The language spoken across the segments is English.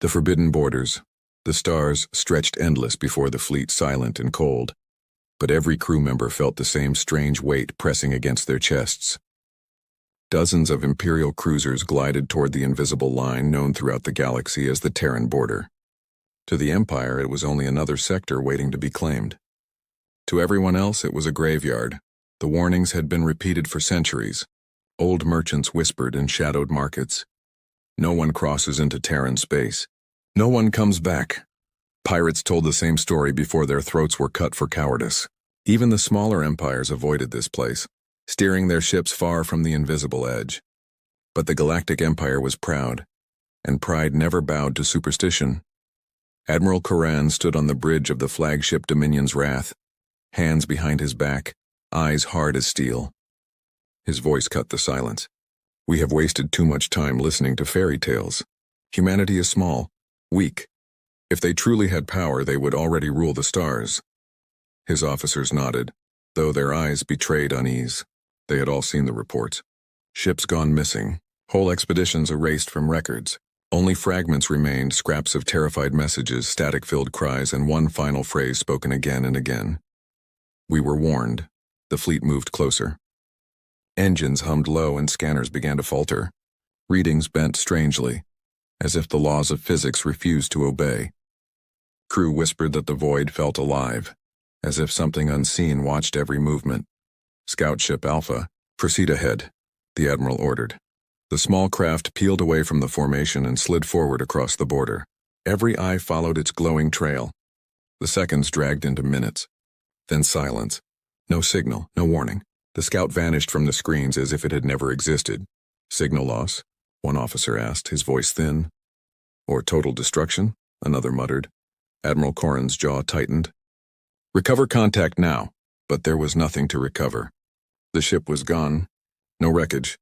The forbidden borders. The stars stretched endless before the fleet, silent and cold. But every crew member felt the same strange weight pressing against their chests. Dozens of Imperial cruisers glided toward the invisible line known throughout the galaxy as the Terran border. To the Empire, it was only another sector waiting to be claimed. To everyone else, it was a graveyard. The warnings had been repeated for centuries. Old merchants whispered in shadowed markets. No one crosses into Terran space. No one comes back. Pirates told the same story before their throats were cut for cowardice. Even the smaller empires avoided this place, steering their ships far from the invisible edge. But the Galactic Empire was proud, and pride never bowed to superstition. Admiral Coran stood on the bridge of the flagship Dominion's Wrath, hands behind his back, eyes hard as steel. His voice cut the silence. We have wasted too much time listening to fairy tales. Humanity is small, weak. If they truly had power, they would already rule the stars. His officers nodded, though their eyes betrayed unease. They had all seen the reports. Ships gone missing, whole expeditions erased from records. Only fragments remained, scraps of terrified messages, static-filled cries, and one final phrase spoken again and again. We were warned. The fleet moved closer. Engines hummed low and scanners began to falter. Readings bent strangely, as if the laws of physics refused to obey. Crew whispered that the void felt alive, as if something unseen watched every movement. Scout Ship Alpha, proceed ahead, the Admiral ordered. The small craft peeled away from the formation and slid forward across the border. Every eye followed its glowing trail. The seconds dragged into minutes. Then silence. No signal, no warning. The scout vanished from the screens as if it had never existed. Signal loss? One officer asked, his voice thin. Or total destruction? Another muttered. Admiral Coran's jaw tightened. Recover contact now. But there was nothing to recover. The ship was gone. No wreckage.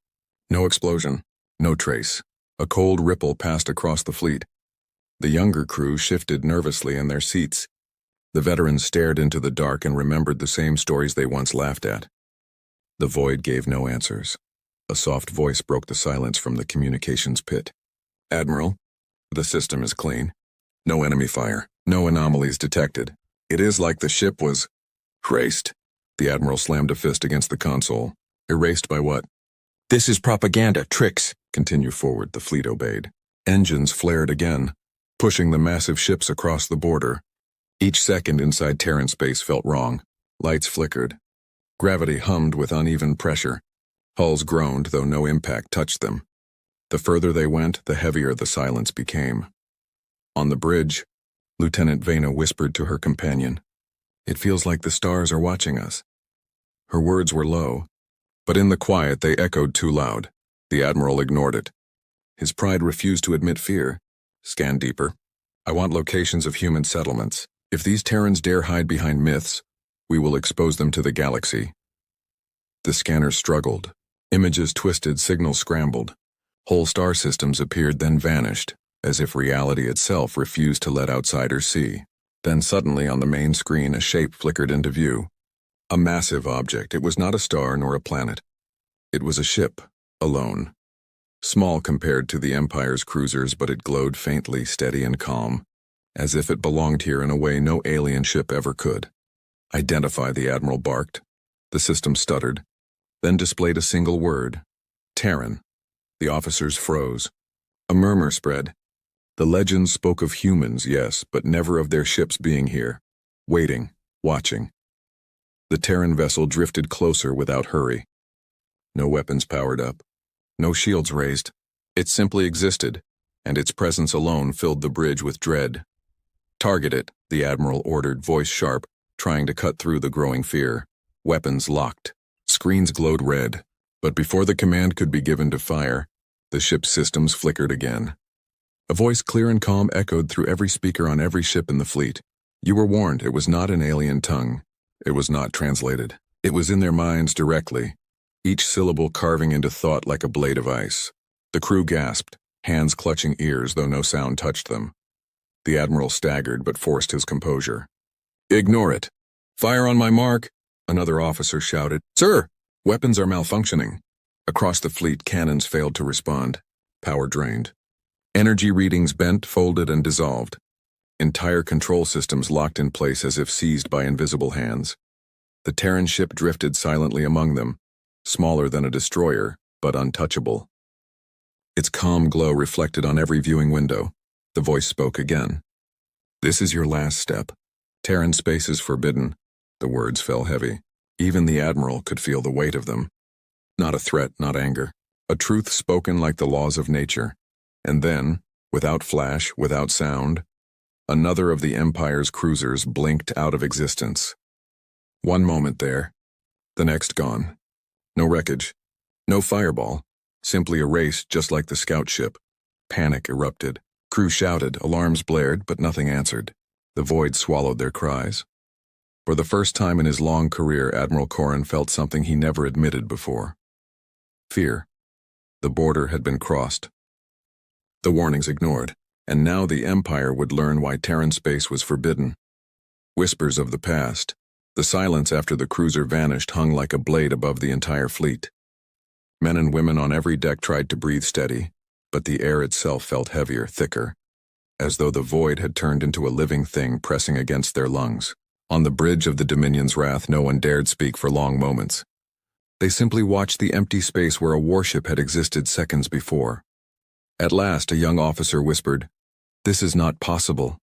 No explosion. No trace. A cold ripple passed across the fleet. The younger crew shifted nervously in their seats. The veterans stared into the dark and remembered the same stories they once laughed at. The void gave no answers. A soft voice broke the silence from the communications pit. Admiral, the system is clean. No enemy fire. No anomalies detected. It is like the ship was erased. The Admiral slammed a fist against the console. Erased by what? This is propaganda, tricks. Continue forward, the fleet obeyed. Engines flared again, pushing the massive ships across the border. Each second inside Terran space felt wrong. Lights flickered. Gravity hummed with uneven pressure. Hulls groaned, though no impact touched them. The further they went, the heavier the silence became. On the bridge, Lieutenant Vena whispered to her companion. It feels like the stars are watching us. Her words were low, but in the quiet they echoed too loud. The Admiral ignored it. His pride refused to admit fear. Scan deeper. I want locations of human settlements. If these Terrans dare hide behind myths, we will expose them to the galaxy. The scanner struggled. Images twisted, signals scrambled. Whole star systems appeared, then vanished, as if reality itself refused to let outsiders see. Then suddenly on the main screen a shape flickered into view. A massive object. It was not a star nor a planet. It was a ship, alone. Small compared to the Empire's cruisers, but it glowed faintly, steady and calm, as if it belonged here in a way no alien ship ever could. Identify, the Admiral barked. The system stuttered, then displayed a single word. Terran. The officers froze. A murmur spread. The legends spoke of humans, yes, but never of their ships being here. Waiting, watching. The Terran vessel drifted closer without hurry. No weapons powered up. No shields raised. It simply existed, and its presence alone filled the bridge with dread. Target it, the Admiral ordered, voice sharp, trying to cut through the growing fear. Weapons locked. Screens glowed red, but before the command could be given to fire, the ship's systems flickered again. A voice clear and calm echoed through every speaker on every ship in the fleet. You were warned, it was not an alien tongue. It was not translated. It was in their minds directly, each syllable carving into thought like a blade of ice. The crew gasped, hands clutching ears though no sound touched them. The Admiral staggered but forced his composure. Ignore it. Fire on my mark, another officer shouted. Sir! Weapons are malfunctioning. Across the fleet, cannons failed to respond. Power drained. Energy readings bent, folded, and dissolved. Entire control systems locked in place as if seized by invisible hands. The Terran ship drifted silently among them, smaller than a destroyer, but untouchable. Its calm glow reflected on every viewing window. The voice spoke again. "This is your last step. Terran space is forbidden." The words fell heavy. Even the Admiral could feel the weight of them. Not a threat, not anger. A truth spoken like the laws of nature. And then, without flash, without sound, another of the Empire's cruisers blinked out of existence. One moment there, the next gone. No wreckage, no fireball, simply erased just like the scout ship. Panic erupted. Crew shouted, alarms blared, but nothing answered. The void swallowed their cries. For the first time in his long career, Admiral Corrin felt something he never admitted before. Fear. The border had been crossed. The warnings ignored, and now the Empire would learn why Terran space was forbidden. Whispers of the past. The silence after the cruiser vanished hung like a blade above the entire fleet. Men and women on every deck tried to breathe steady, but the air itself felt heavier, thicker, as though the void had turned into a living thing pressing against their lungs. On the bridge of the Dominion's wrath, no one dared speak for long moments. They simply watched the empty space where a warship had existed seconds before. At last, a young officer whispered, "This is not possible."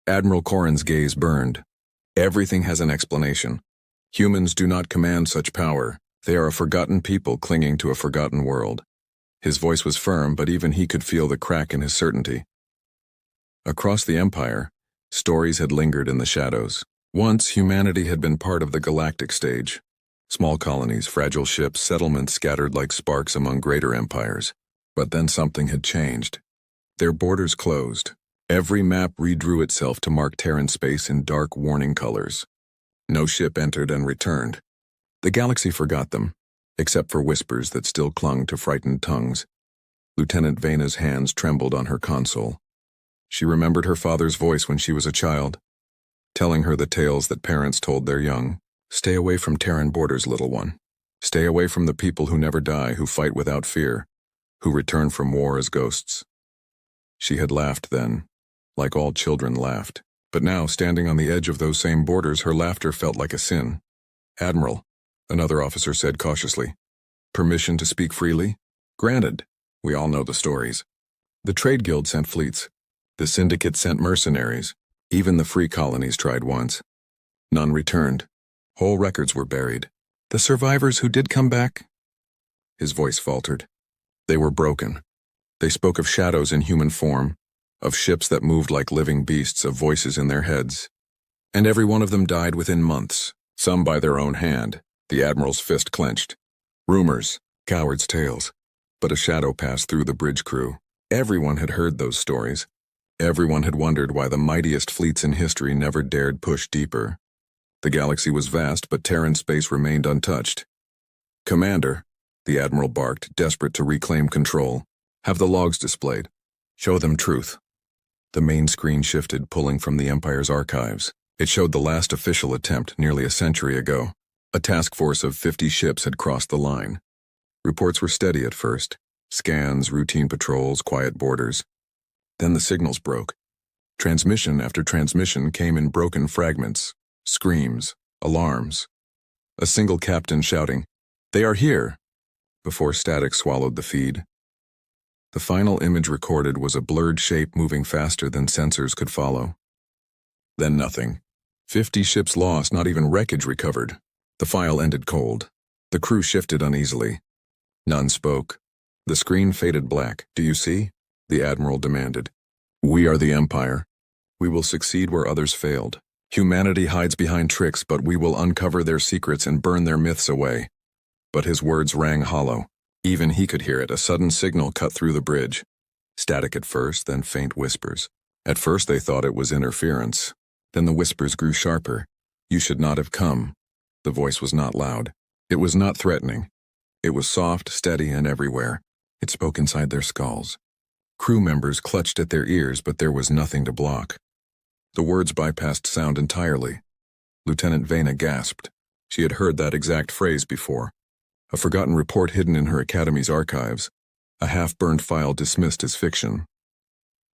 Admiral Corrin's gaze burned. Everything has an explanation. Humans do not command such power. They are a forgotten people clinging to a forgotten world. His voice was firm, but even he could feel the crack in his certainty. Across the Empire, stories had lingered in the shadows. Once, humanity had been part of the galactic stage. Small colonies, fragile ships, settlements scattered like sparks among greater empires. But then something had changed. Their borders closed. Every map redrew itself to mark Terran space in dark warning colors. No ship entered and returned. The galaxy forgot them, except for whispers that still clung to frightened tongues. Lieutenant Vena's hands trembled on her console. She remembered her father's voice when she was a child, telling her the tales that parents told their young. "Stay away from Terran borders, little one. Stay away from the people who never die, who fight without fear, who return from war as ghosts." She had laughed then, like all children laughed. But now, standing on the edge of those same borders, her laughter felt like a sin. "Admiral," another officer said cautiously. "Permission to speak freely?" "Granted." We all know the stories. The trade guild sent fleets. The syndicate sent mercenaries. Even the free colonies tried once. None returned. Whole records were buried. "The survivors who did come back?" His voice faltered. "They were broken. They spoke of shadows in human form, of ships that moved like living beasts, of voices in their heads. And every one of them died within months, some by their own hand." The Admiral's fist clenched. Rumors, cowards' tales. But a shadow passed through the bridge crew. Everyone had heard those stories. Everyone had wondered why the mightiest fleets in history never dared push deeper. The galaxy was vast, but Terran space remained untouched. "Commander," the Admiral barked, desperate to reclaim control. "Have the logs displayed. Show them truth." The main screen shifted, pulling from the Empire's archives. It showed the last official attempt nearly a century ago. A task force of 50 ships had crossed the line. Reports were steady at first. Scans, routine patrols, quiet borders. Then the signals broke. Transmission after transmission came in broken fragments. Screams, alarms. A single captain shouting, "They are here!" before static swallowed the feed. The final image recorded was a blurred shape moving faster than sensors could follow. Then nothing. 50 ships lost, not even wreckage recovered. The file ended cold. The crew shifted uneasily. None spoke. The screen faded black. "Do you see?" the Admiral demanded. "We are the Empire. We will succeed where others failed. Humanity hides behind tricks, but we will uncover their secrets and burn their myths away." But his words rang hollow. Even he could hear it. A sudden signal cut through the bridge. Static at first, then faint whispers. At first they thought it was interference. Then the whispers grew sharper. "You should not have come." The voice was not loud. It was not threatening. It was soft, steady, and everywhere. It spoke inside their skulls. Crew members clutched at their ears, but there was nothing to block. The words bypassed sound entirely. Lieutenant Vena gasped. She had heard that exact phrase before. A forgotten report hidden in her academy's archives. A half-burned file dismissed as fiction.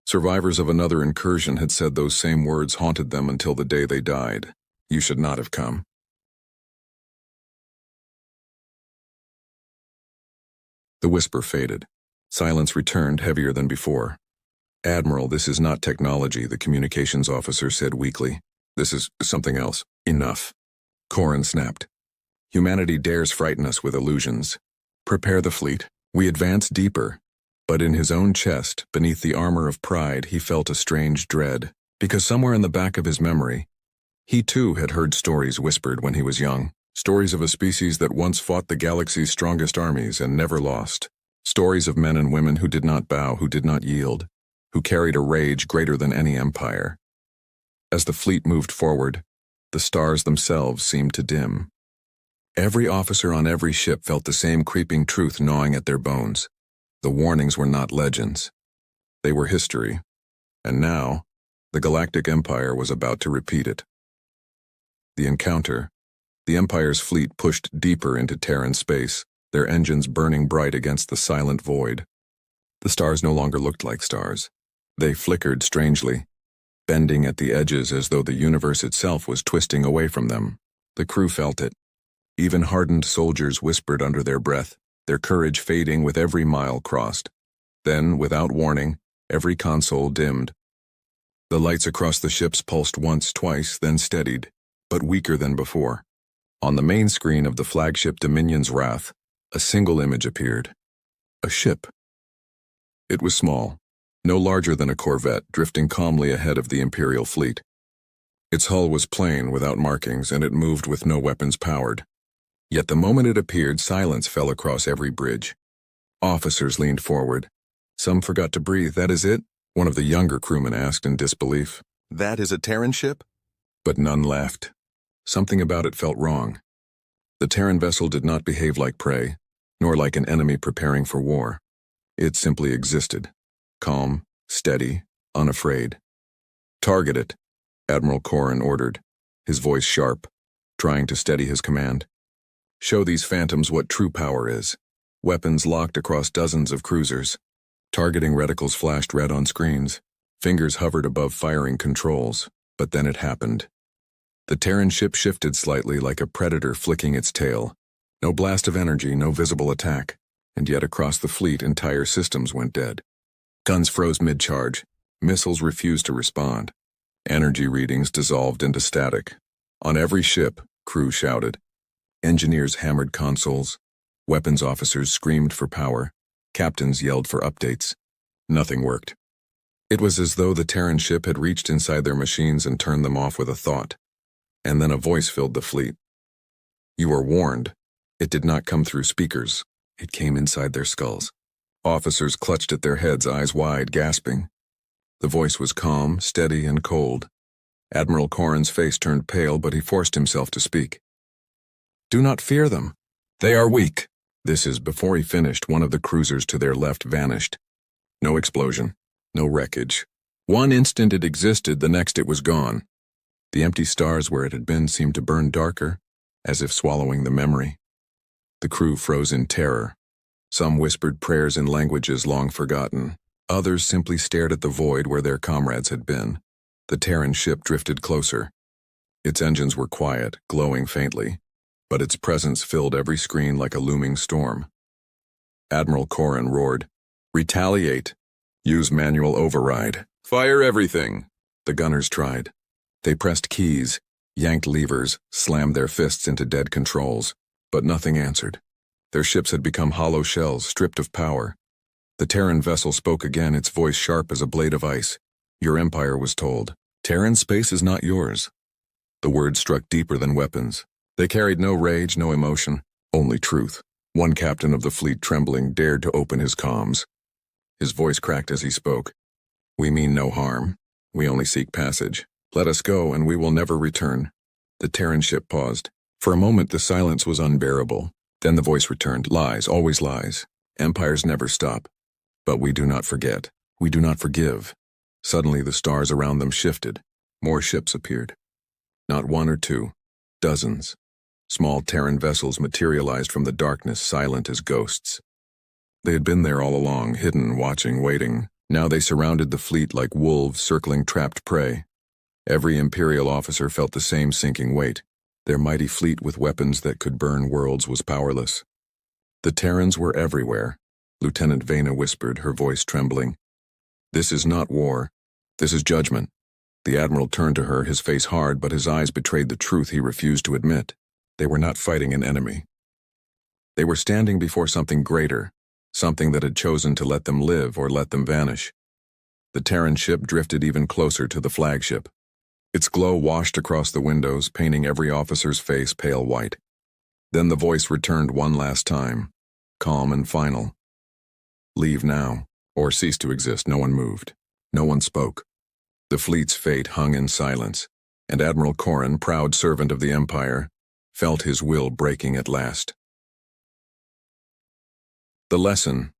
Survivors of another incursion had said those same words haunted them until the day they died. You should not have come. The whisper faded. Silence returned, heavier than before. "Admiral, this is not technology," the communications officer said weakly. "This is something else." "Enough." Corrin snapped. "Humanity dares frighten us with illusions. Prepare the fleet. We advance deeper." But in his own chest, beneath the armor of pride, he felt a strange dread, because somewhere in the back of his memory, he too had heard stories whispered when he was young. Stories of a species that once fought the galaxy's strongest armies and never lost. Stories of men and women who did not bow, who did not yield, who carried a rage greater than any empire. As the fleet moved forward, the stars themselves seemed to dim. Every officer on every ship felt the same creeping truth gnawing at their bones. The warnings were not legends. They were history. And now, the Galactic Empire was about to repeat it. The encounter. The Empire's fleet pushed deeper into Terran space, their engines burning bright against the silent void. The stars no longer looked like stars. They flickered strangely, bending at the edges as though the universe itself was twisting away from them. The crew felt it. Even hardened soldiers whispered under their breath, their courage fading with every mile crossed. Then, without warning, every console dimmed. The lights across the ships pulsed once, twice, then steadied, but weaker than before. On the main screen of the flagship Dominion's Wrath, a single image appeared. A ship. It was small, no larger than a corvette, drifting calmly ahead of the Imperial fleet. Its hull was plain, without markings, and it moved with no weapons powered. Yet the moment it appeared, silence fell across every bridge. Officers leaned forward. Some forgot to breathe. "That is it?" one of the younger crewmen asked in disbelief. "That is a Terran ship?" But none laughed. Something about it felt wrong. The Terran vessel did not behave like prey, nor like an enemy preparing for war. It simply existed. Calm, steady, unafraid. "Target it," Admiral Corrin ordered, his voice sharp, trying to steady his command. "Show these phantoms what true power is." Weapons locked across dozens of cruisers. Targeting reticles flashed red on screens. Fingers hovered above firing controls, but then it happened. The Terran ship shifted slightly like a predator flicking its tail. No blast of energy, no visible attack, and yet across the fleet entire systems went dead. Guns froze mid-charge. Missiles refused to respond. Energy readings dissolved into static. On every ship, crew shouted. Engineers hammered consoles. Weapons officers screamed for power. Captains yelled for updates. Nothing worked. It was as though the Terran ship had reached inside their machines and turned them off with a thought. And then a voice filled the fleet. "You are warned." It did not come through speakers. It came inside their skulls. Officers clutched at their heads, eyes wide, gasping. The voice was calm, steady, and cold. Admiral Corrin's face turned pale, but he forced himself to speak. "Do not fear them. They are weak." This is before he finished, one of the cruisers to their left vanished. No explosion, no wreckage. One instant it existed, the next it was gone. The empty stars where it had been seemed to burn darker, as if swallowing the memory. The crew froze in terror. Some whispered prayers in languages long forgotten. Others simply stared at the void where their comrades had been. The Terran ship drifted closer. Its engines were quiet, glowing faintly, but its presence filled every screen like a looming storm. Admiral Corrin roared, "Retaliate! Use manual override! Fire everything!" The gunners tried. They pressed keys, yanked levers, slammed their fists into dead controls, but nothing answered. Their ships had become hollow shells, stripped of power. The Terran vessel spoke again, its voice sharp as a blade of ice. "Your empire was told. Terran space is not yours." The words struck deeper than weapons. They carried no rage, no emotion, only truth. One captain of the fleet, trembling, dared to open his comms. His voice cracked as he spoke. "We mean no harm. We only seek passage. Let us go, and we will never return." The Terran ship paused. For a moment the silence was unbearable. Then the voice returned. "Lies, always lies. Empires never stop. But we do not forget. We do not forgive." Suddenly the stars around them shifted. More ships appeared. Not one or two. Dozens. Small Terran vessels materialized from the darkness, silent as ghosts. They had been there all along, hidden, watching, waiting, Now they surrounded the fleet like wolves circling trapped prey. Every Imperial officer felt the same sinking weight. Their mighty fleet with weapons that could burn worlds was powerless. The Terrans were everywhere. Lieutenant Vena whispered, her voice trembling. "This is not war. This is judgment." The Admiral turned to her, his face hard, but his eyes betrayed the truth he refused to admit. They were not fighting an enemy. They were standing before something greater, something that had chosen to let them live or let them vanish. The Terran ship drifted even closer to the flagship. Its glow washed across the windows, painting every officer's face pale white. Then the voice returned one last time, calm and final. "Leave now, or cease to exist." No one moved. No one spoke. The fleet's fate hung in silence, and Admiral Corrin, proud servant of the Empire, felt his will breaking at last. The lesson: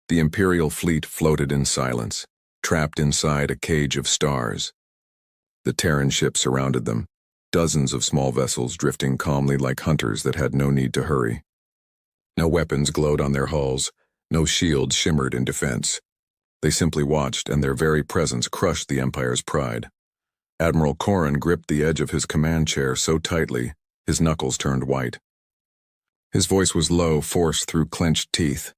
the Imperial fleet floated in silence, trapped inside a cage of stars. The Terran ship surrounded them, dozens of small vessels drifting calmly like hunters that had no need to hurry. No weapons glowed on their hulls, no shields shimmered in defense. They simply watched, and their very presence crushed the Empire's pride. Admiral Corrin gripped the edge of his command chair so tightly, his knuckles turned white. His voice was low, forced through clenched teeth.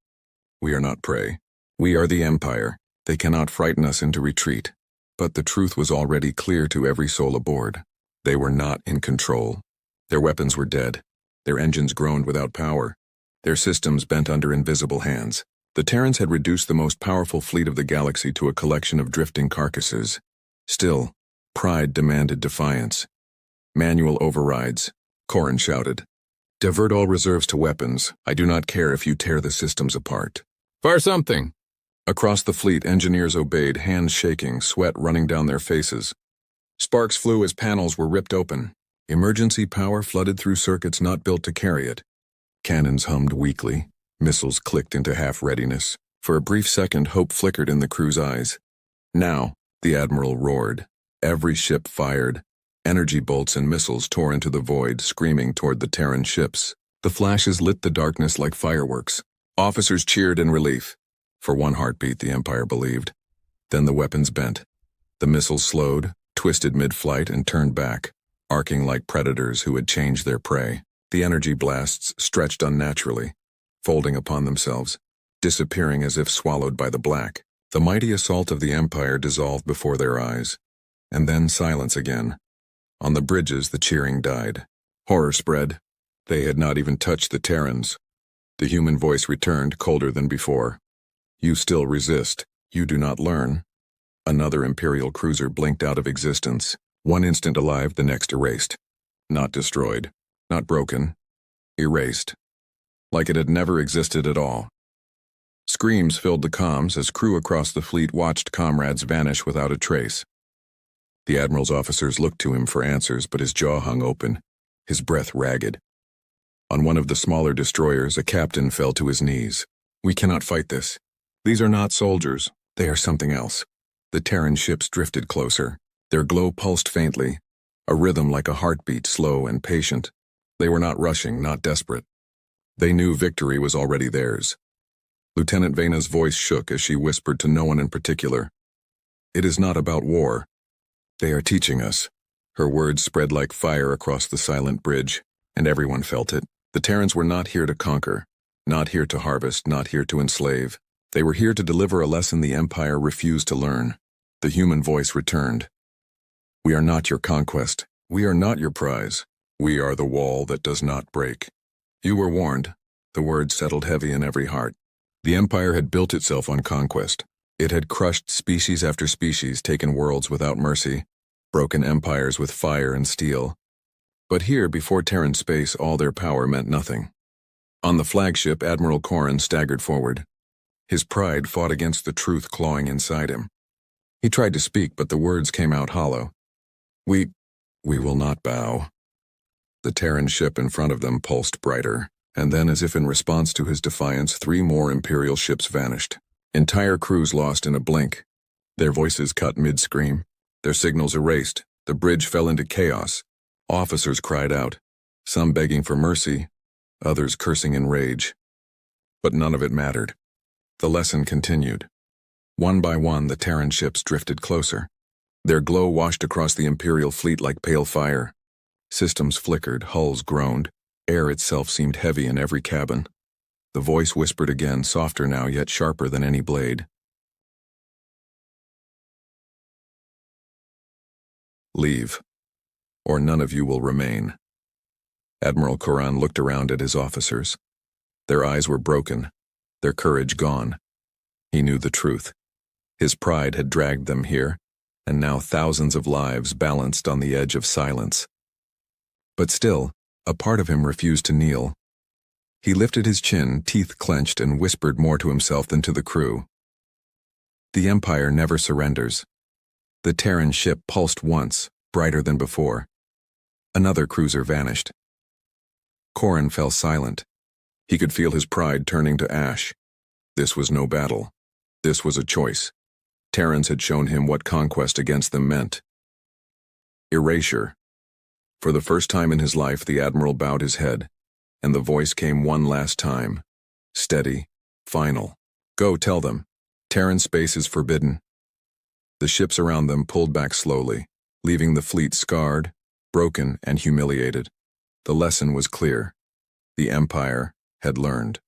"We are not prey. We are the Empire. They cannot frighten us into retreat." But the truth was already clear to every soul aboard. They were not in control. Their weapons were dead. Their engines groaned without power. Their systems bent under invisible hands. The Terrans had reduced the most powerful fleet of the galaxy to a collection of drifting carcasses. Still, pride demanded defiance. "Manual overrides," Corrin shouted. "Divert all reserves to weapons. I do not care if you tear the systems apart." "Fire something!" Across the fleet, engineers obeyed, hands shaking, sweat running down their faces. Sparks flew as panels were ripped open. Emergency power flooded through circuits not built to carry it. Cannons hummed weakly. Missiles clicked into half-readiness. For a brief second, hope flickered in the crew's eyes. "Now," the Admiral roared. Every ship fired. Energy bolts and missiles tore into the void, screaming toward the Terran ships. The flashes lit the darkness like fireworks. Officers cheered in relief. For one heartbeat, the Empire believed. Then the weapons bent. The missiles slowed, twisted mid-flight, and turned back, arcing like predators who had changed their prey. The energy blasts stretched unnaturally, folding upon themselves, disappearing as if swallowed by the black. The mighty assault of the Empire dissolved before their eyes. And then silence again. On the bridges, the cheering died. Horror spread. They had not even touched the Terrans. The human voice returned, colder than before. "You still resist. You do not learn." Another Imperial cruiser blinked out of existence. One instant alive, the next erased. Not destroyed. Not broken. Erased. Like it had never existed at all. Screams filled the comms as crew across the fleet watched comrades vanish without a trace. The Admiral's officers looked to him for answers, but his jaw hung open, his breath ragged. On one of the smaller destroyers, a captain fell to his knees. "We cannot fight this. These are not soldiers. They are something else." The Terran ships drifted closer. Their glow pulsed faintly, a rhythm like a heartbeat, slow and patient. They were not rushing, not desperate. They knew victory was already theirs. Lieutenant Vena's voice shook as she whispered to no one in particular. "It is not about war. They are teaching us." Her words spread like fire across the silent bridge, and everyone felt it. The Terrans were not here to conquer, not here to harvest, not here to enslave. They were here to deliver a lesson the Empire refused to learn. The human voice returned. "We are not your conquest. We are not your prize. We are the wall that does not break." You were warned. The words settled heavy in every heart. The Empire had built itself on conquest. It had crushed species after species, taken worlds without mercy, broken empires with fire and steel. But here, before Terran space, all their power meant nothing. On the flagship, Admiral Corrin staggered forward. His pride fought against the truth clawing inside him. He tried to speak, but the words came out hollow. We will not bow." The Terran ship in front of them pulsed brighter, and then, as if in response to his defiance, 3 more Imperial ships vanished. Entire crews lost in a blink. Their voices cut mid-scream. Their signals erased. The bridge fell into chaos. Officers cried out, some begging for mercy, others cursing in rage. But none of it mattered. The lesson continued. One by one, the Terran ships drifted closer. Their glow washed across the Imperial fleet like pale fire. Systems flickered, hulls groaned, air itself seemed heavy in every cabin. The voice whispered again, softer now, yet sharper than any blade. Leave, or none of you will remain. Admiral Koran looked around at his officers. Their eyes were broken, their courage gone. He knew the truth. His pride had dragged them here, and now thousands of lives balanced on the edge of silence. But still, a part of him refused to kneel. He lifted his chin, teeth clenched, and whispered more to himself than to the crew. The Empire never surrenders. The Terran ship pulsed once, brighter than before. Another cruiser vanished. Koran fell silent. He could feel his pride turning to ash. This was no battle. This was a choice. Terrans had shown him what conquest against them meant. Erasure. For the first time in his life, the Admiral bowed his head, and the voice came one last time. Steady, final. Go tell them. Terran space is forbidden. The ships around them pulled back slowly, leaving the fleet scarred, broken, and humiliated. The lesson was clear. The Empire had learned.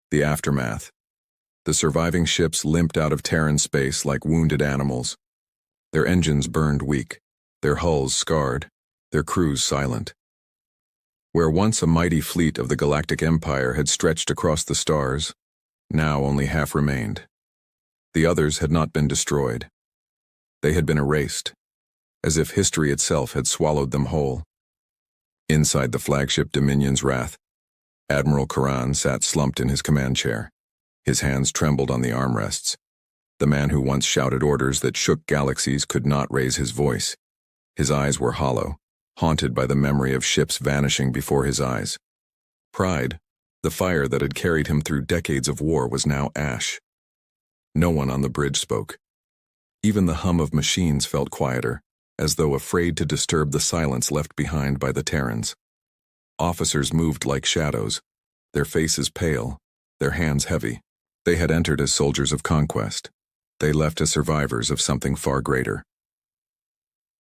The aftermath. The surviving ships limped out of Terran space like wounded animals. Their engines burned weak, their hulls scarred, their crews silent. Where once a mighty fleet of the Galactic Empire had stretched across the stars, now only half remained. The others had not been destroyed. They had been erased, as if history itself had swallowed them whole. Inside the flagship Dominion's Wrath, Admiral Koran sat slumped in his command chair. His hands trembled on the armrests. The man who once shouted orders that shook galaxies could not raise his voice. His eyes were hollow, haunted by the memory of ships vanishing before his eyes. Pride, the fire that had carried him through decades of war, was now ash. No one on the bridge spoke. Even the hum of machines felt quieter, as though afraid to disturb the silence left behind by the Terrans. Officers moved like shadows, their faces pale, their hands heavy. They had entered as soldiers of conquest. They left as survivors of something far greater.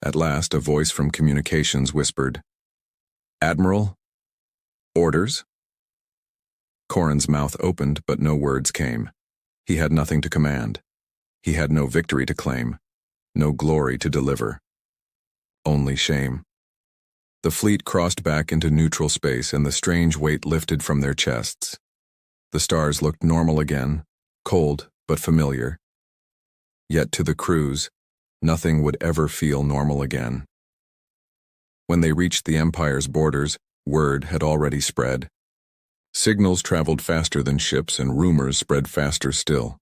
At last, a voice from communications whispered, "Admiral? Orders?" Koran's mouth opened, but no words came. He had nothing to command. He had no victory to claim, no glory to deliver. Only shame. The fleet crossed back into neutral space, and the strange weight lifted from their chests. The stars looked normal again, cold but familiar. Yet to the crews, nothing would ever feel normal again. When they reached the Empire's borders, word had already spread. Signals traveled faster than ships, and rumors spread faster still.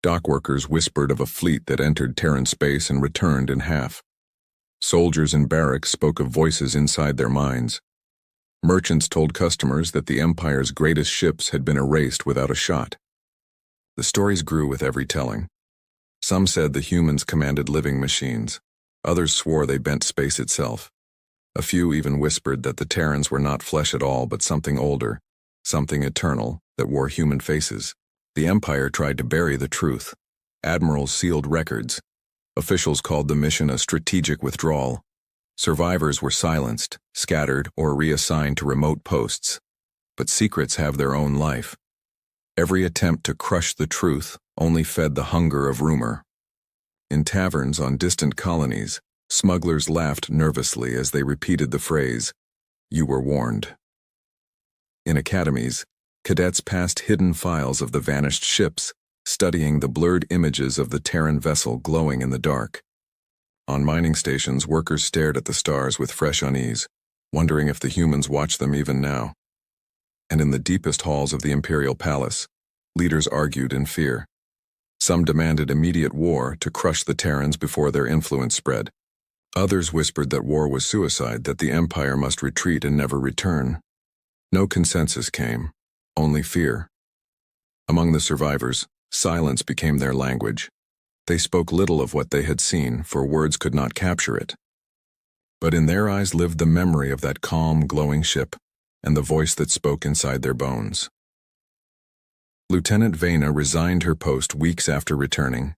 Dockworkers whispered of a fleet that entered Terran space and returned in half. Soldiers in barracks spoke of voices inside their minds. Merchants told customers that the Empire's greatest ships had been erased without a shot. The stories grew with every telling. Some said the humans commanded living machines. Others swore they bent space itself. A few even whispered that the Terrans were not flesh at all, but something older, something eternal, that wore human faces. The Empire tried to bury the truth. Admirals sealed records. Officials called the mission a strategic withdrawal. Survivors were silenced, scattered, or reassigned to remote posts. But secrets have their own life. Every attempt to crush the truth only fed the hunger of rumor. In taverns on distant colonies, smugglers laughed nervously as they repeated the phrase, "You were warned." In academies, cadets passed hidden files of the vanished ships, studying the blurred images of the Terran vessel glowing in the dark. On mining stations, workers stared at the stars with fresh unease, wondering if the humans watch them even now. And in the deepest halls of the Imperial Palace, leaders argued in fear. Some demanded immediate war to crush the Terrans before their influence spread. Others whispered that war was suicide, that the Empire must retreat and never return. No consensus came, only fear. Among the survivors, silence became their language. They spoke little of what they had seen, for words could not capture it. But in their eyes lived the memory of that calm, glowing ship, and the voice that spoke inside their bones. Lieutenant Vena resigned her post weeks after returning.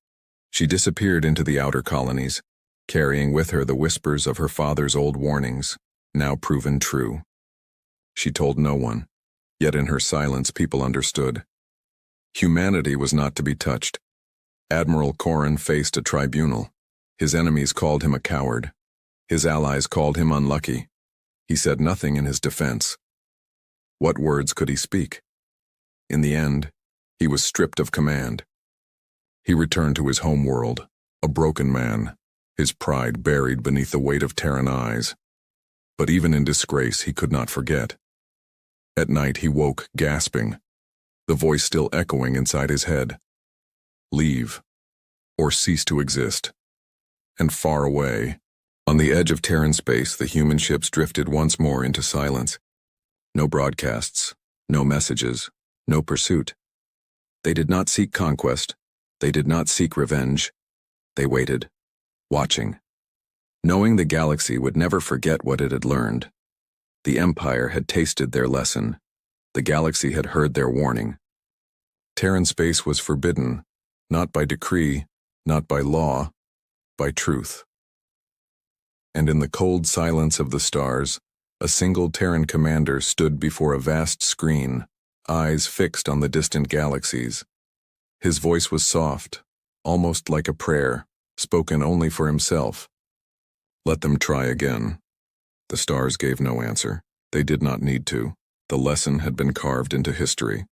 She disappeared into the outer colonies, carrying with her the whispers of her father's old warnings, now proven true. She told no one, yet in her silence people understood. Humanity was not to be touched. Admiral Corrin faced a tribunal. His enemies called him a coward. His allies called him unlucky. He said nothing in his defense. What words could he speak? In the end, he was stripped of command. He returned to his home world, a broken man, his pride buried beneath the weight of Terran eyes. But even in disgrace, he could not forget. At night he woke gasping, the voice still echoing inside his head. Leave, or cease to exist. And far away, on the edge of Terran space, the human ships drifted once more into silence. No broadcasts, no messages, no pursuit. They did not seek conquest. They did not seek revenge. They waited, watching, knowing the galaxy would never forget what it had learned. The Empire had tasted their lesson. The galaxy had heard their warning. Terran space was forbidden, not by decree, not by law, by truth. And in the cold silence of the stars, a single Terran commander stood before a vast screen, eyes fixed on the distant galaxies. His voice was soft, almost like a prayer, spoken only for himself. Let them try again. The stars gave no answer. They did not need to. The lesson had been carved into history.